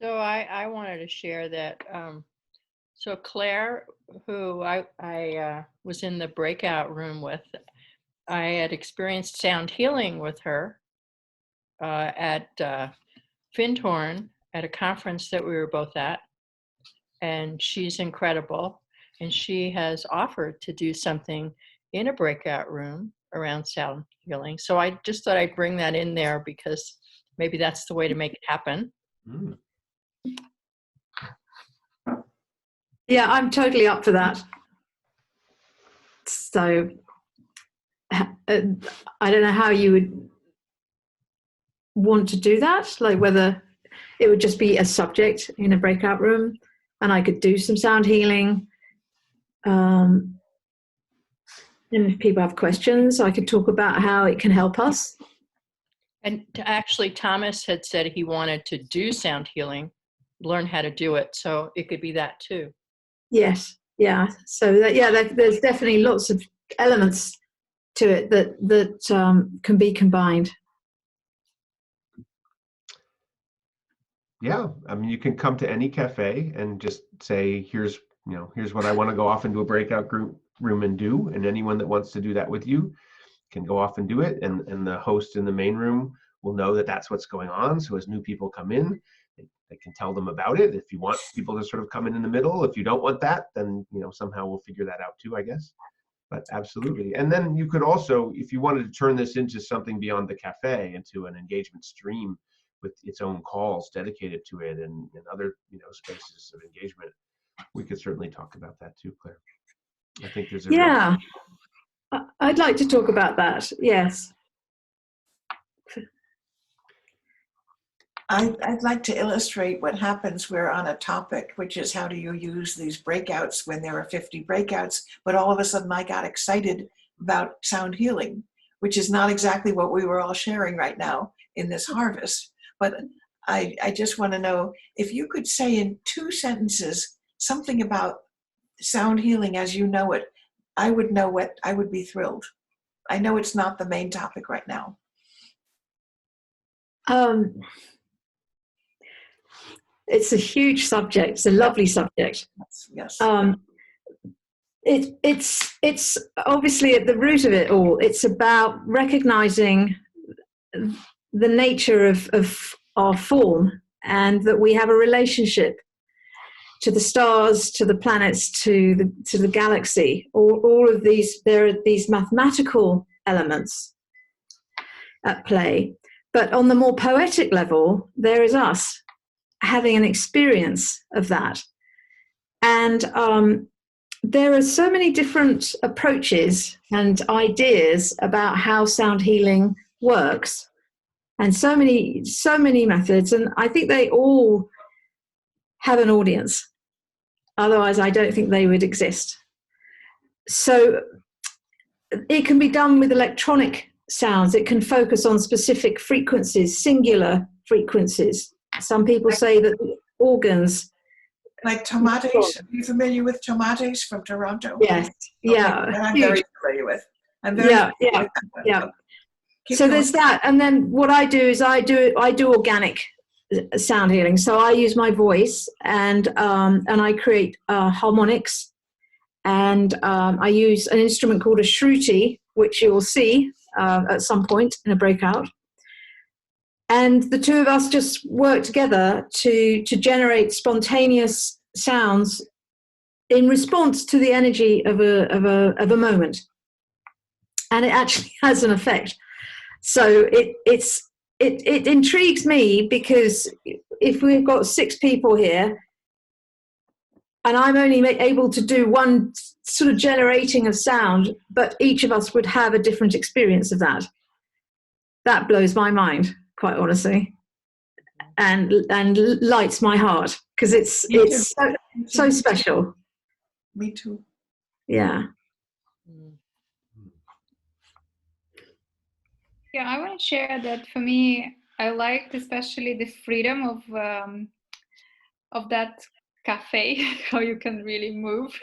So I wanted to share that. So Claire, who I was in the breakout room with, I had experienced sound healing with her at Findhorn at a conference that we were both at, and she's incredible. And she has offered to do something in a breakout room around sound healing. So I just thought I'd bring that in there because maybe that's the way to make it happen. Mm. Yeah, I'm totally up for that. So I don't know how you would want to do that, like whether it would just be a subject in a breakout room and I could do some sound healing. And if people have questions, I could talk about how it can help us. And actually, Thomas had said he wanted to do sound healing, learn how to do it. So it could be that too. Yes. Yeah. So there's definitely lots of elements to it that can be combined. Yeah, I mean, you can come to any cafe and just say, here's what I want to go off into a breakout group room and do. And anyone that wants to do that with you can go off and do it. And the host in the main room will know that that's what's going on. So as new people come in, they can tell them about it. If you want people to sort of come in the middle, if you don't want that, then somehow we'll figure that out too, I guess. But absolutely. And then you could also, if you wanted to turn this into something beyond the cafe, into an engagement stream with its own calls dedicated to it and other spaces of engagement, we could certainly talk about that too, Claire. I think there's a I'd like to talk about that. Yes. I'd like to illustrate what happens. We're on a topic, which is how do you use these breakouts when there are 50 breakouts, but all of a sudden I got excited about sound healing, which is not exactly what we were all sharing right now in this harvest. But I just want to know if you could say in 2 sentences something about sound healing as you know it. I would know what, I would be thrilled. I know it's not the main topic right now. It's a huge subject. It's a lovely subject. Yes. It's obviously at the root of it all. It's about recognizing the nature of our form, and that we have a relationship to the stars, to the planets, to the galaxy. All of these, there are these mathematical elements at play. But on the more poetic level, there is us having an experience of that. And there are so many different approaches and ideas about how sound healing works, and so many methods, and I think they all have an audience. Otherwise, I don't think they would exist. So it can be done with electronic sounds. It can focus on specific frequencies, singular frequencies. Some people say that the organs... Like tomates. Are you familiar with tomates from Toronto? Yes. Okay. Yeah. And I'm very familiar with. I'm very familiar with that. So going. There's that. And then what I do is I do organic sound healing. So I use my voice and I create harmonics, and I use an instrument called a shruti, which you will see at some point in a breakout. And the two of us just work together to generate spontaneous sounds in response to the energy of a moment, and it actually has an effect. So it intrigues me, because if we've got 6 people here, and I'm only able to do one sort of generating of sound, but each of us would have a different experience of that. That blows my mind, quite honestly, and lights my heart, because it's so special. Me too. Yeah. Yeah, I want to share that for me, I liked especially the freedom of that cafe, how you can really move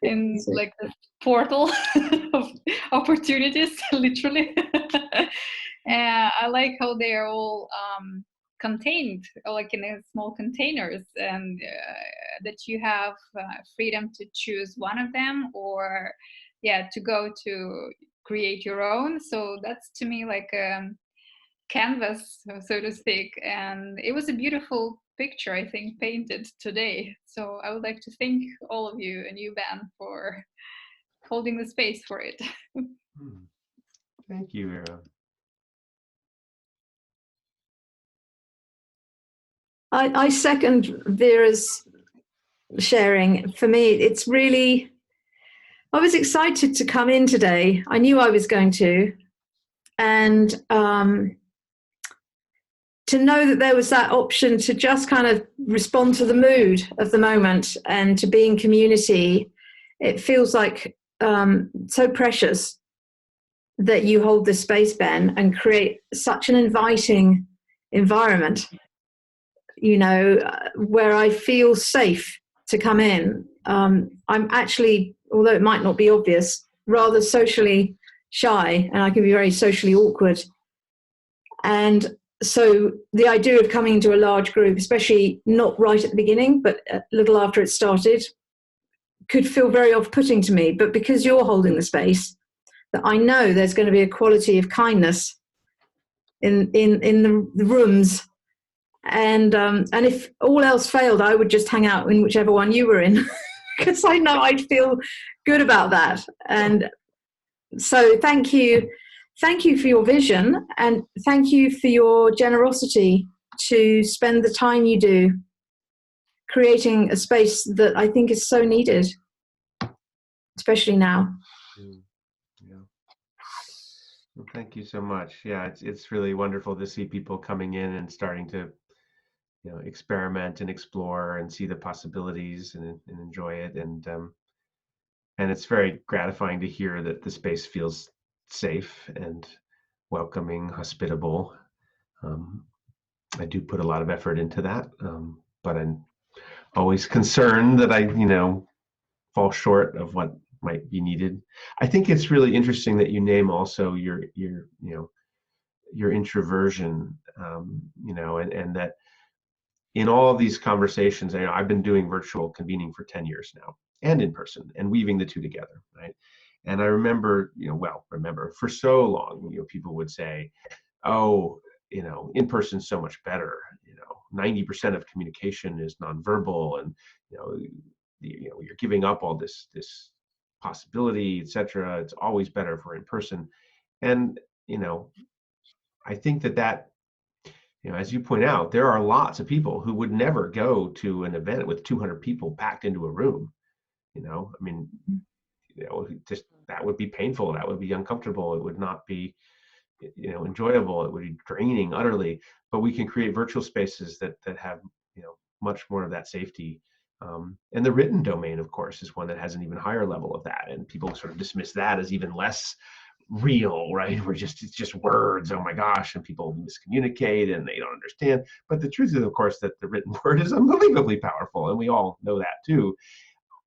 in like the portal of opportunities, literally. I like how they are all contained, like in a small containers, and that you have freedom to choose one of them, or yeah, to go to create your own. So that's to me like canvas, so to speak, and it was a beautiful picture, I think, painted today. So I would like to thank all of you and you, Ben, for holding the space for it. Thank you, Vera. I second Vera's sharing. For me, it's really, I was excited to come in today. I knew I was going to. And to know that there was that option to just kind of respond to the mood of the moment and to be in community, it feels like so precious that you hold this space, Ben, and create such an inviting environment, you know, where I feel safe to come in. I'm actually, although it might not be obvious, rather socially shy, and I can be very socially awkward. And so the idea of coming into a large group, especially not right at the beginning, but a little after it started, could feel very off-putting to me. But because you're holding the space, that I know there's going to be a quality of kindness in the rooms. And if all else failed, I would just hang out in whichever one you were in, because I know I'd feel good about that. And so thank you for your vision, and thank you for your generosity to spend the time you do creating a space that I think is so needed, especially now. Yeah. Well, thank you so much. Yeah, it's really wonderful to see people coming in and starting to, you know, experiment and explore and see the possibilities and enjoy it. And it's very gratifying to hear that the space feels safe and welcoming, hospitable. I do put a lot of effort into that, but I'm always concerned that I, you know, fall short of what might be needed. I think it's really interesting that you name also your you know, your introversion, you know, and that in all of these conversations, you know, I've been doing virtual convening for 10 years now, and in person, and weaving the two together, right? And I remember, you know, remember for so long, you know, people would say, oh, you know, in person so much better. You know, 90% of communication is nonverbal, and you know, you're giving up all this possibility, etc. It's always better for in person. And you know, I think that you know, as you point out, there are lots of people who would never go to an event with 200 people packed into a room. You know, I mean, you know, just that would be painful. That would be uncomfortable. It would not be, you know, enjoyable. It would be draining utterly. But we can create virtual spaces that have, you know, much more of that safety. And the written domain, of course, is one that has an even higher level of that, and people sort of dismiss that as even less real, right? It's just words. Oh my gosh, and people miscommunicate and they don't understand. But the truth is, of course, that the written word is unbelievably powerful, and we all know that too.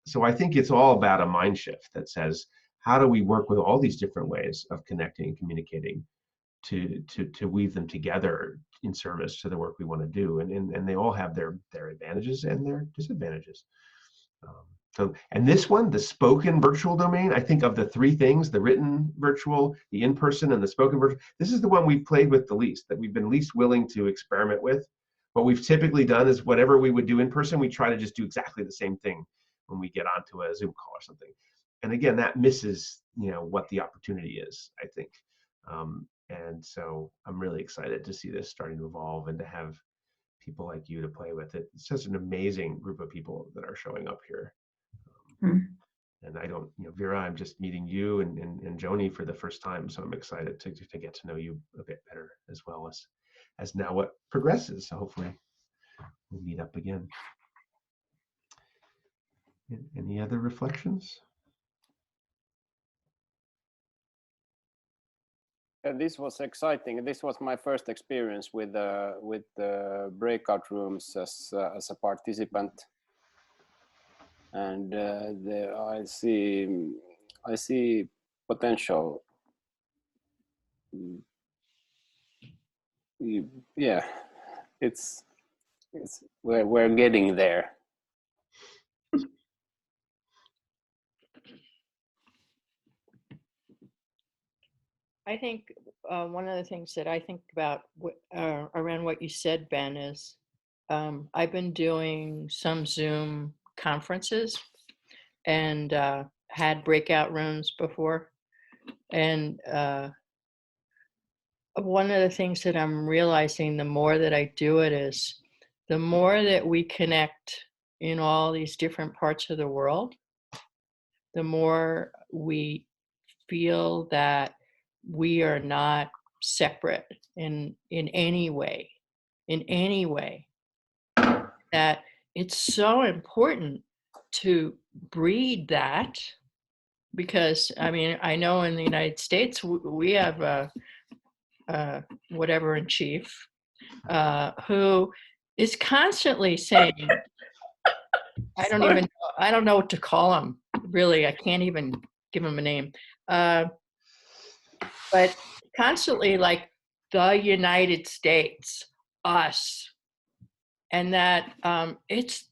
So I think it's all about a mind shift that says, how do we work with all these different ways of connecting and communicating to weave them together in service to the work we want to do, and they all have their advantages and their disadvantages. So, and this one, the spoken virtual domain, I think of the three things, the written virtual, the in-person, and the spoken virtual, this is the one we've played with the least, that we've been least willing to experiment with. What we've typically done is whatever we would do in person, we try to just do exactly the same thing when we get onto a Zoom call or something. And again, that misses, you know, what the opportunity is, I think. And so I'm really excited to see this starting to evolve and to have people like you to play with it. It's such an amazing group of people that are showing up here. And I don't, you know, Vera, I'm just meeting you and Joni for the first time, so I'm excited to get to know you a bit better, as well as now what progresses. So hopefully we'll meet up again. Any other reflections? This was exciting. This was my first experience with the breakout rooms as a participant, and I see potential. Yeah, we're getting there. I think one of the things that I think about around what you said, Ben, is I've been doing some Zoom conferences and had breakout rooms before. And one of the things that I'm realizing the more that I do it is the more that we connect in all these different parts of the world, the more we feel that we are not separate in any way, that it's so important to breed that, because I mean, I know in the United States we have a whatever in chief who is constantly saying, I don't know what to call him, really. I can't even give him a name. But constantly like the United States, us, and that it's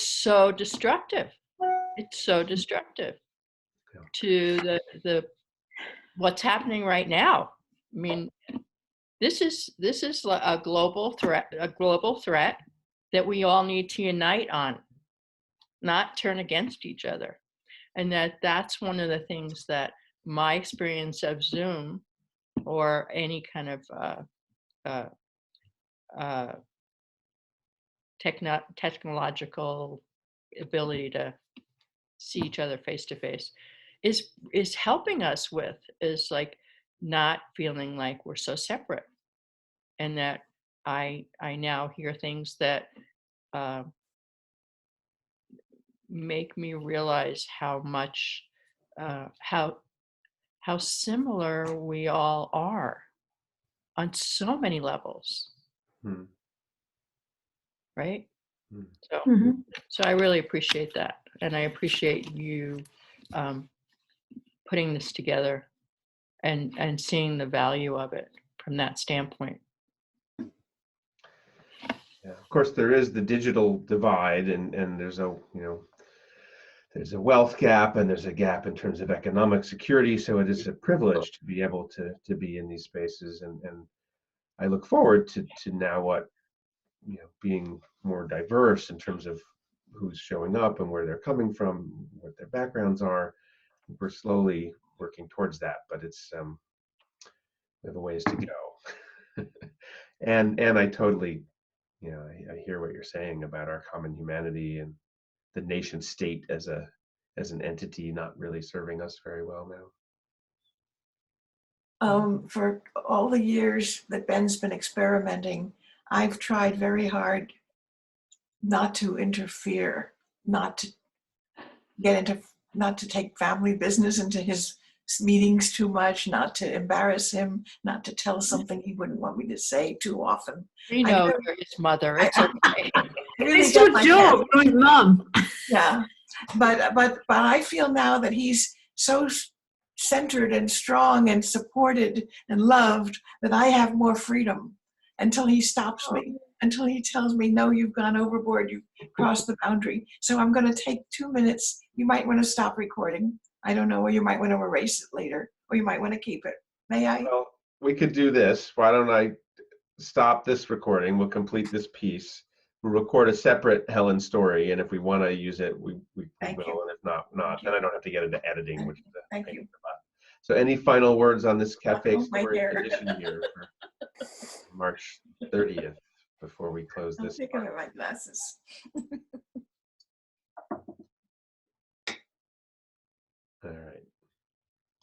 so destructive. It's so destructive to the what's happening right now. I mean, this is a global threat that we all need to unite on, not turn against each other. And that's one of the things that my experience of Zoom or any kind of technological ability to see each other face to face is helping us with, is like not feeling like we're so separate. And that I now hear things that make me realize how much how similar we all are on so many levels. Right? So, so I really appreciate that, and I appreciate you putting this together and seeing the value of it from that standpoint. Yeah, of course, there is the digital divide, and there's a there's a wealth gap, and there's a gap in terms of economic security. So it is a privilege to be able to be in these spaces, and I look forward to now what being more diverse in terms of who's showing up and where they're coming from, what their backgrounds are. We're slowly working towards that, but it's we have a ways to go. and I totally, I hear what you're saying about our common humanity and the nation state as an entity not really serving us very well now. For all the years that Ben's been experimenting, I've tried very hard not to interfere, not to take family business into his meetings too much, not to embarrass him, not to tell something he wouldn't want me to say too often. We know you're his mother. It's okay. It's your job, not his mom. Yeah, but I feel now that he's so centered and strong and supported and loved that I have more freedom until he stops me, until he tells me, no, you've gone overboard, you've crossed the boundary. So I'm going to take 2 minutes. You might want to stop recording. I don't know, or you might want to erase it later, or you might want to keep it. May I? Well, we could do this. Why don't I stop this recording? We'll complete this piece. We'll record a separate Helen story, and if we want to use it, we will, and if not, then I don't have to get into editing, which is a Thank pain you. in the butt. So any final words on this cafe story edition here for March 30th before we close I'm this? thinking of my glasses.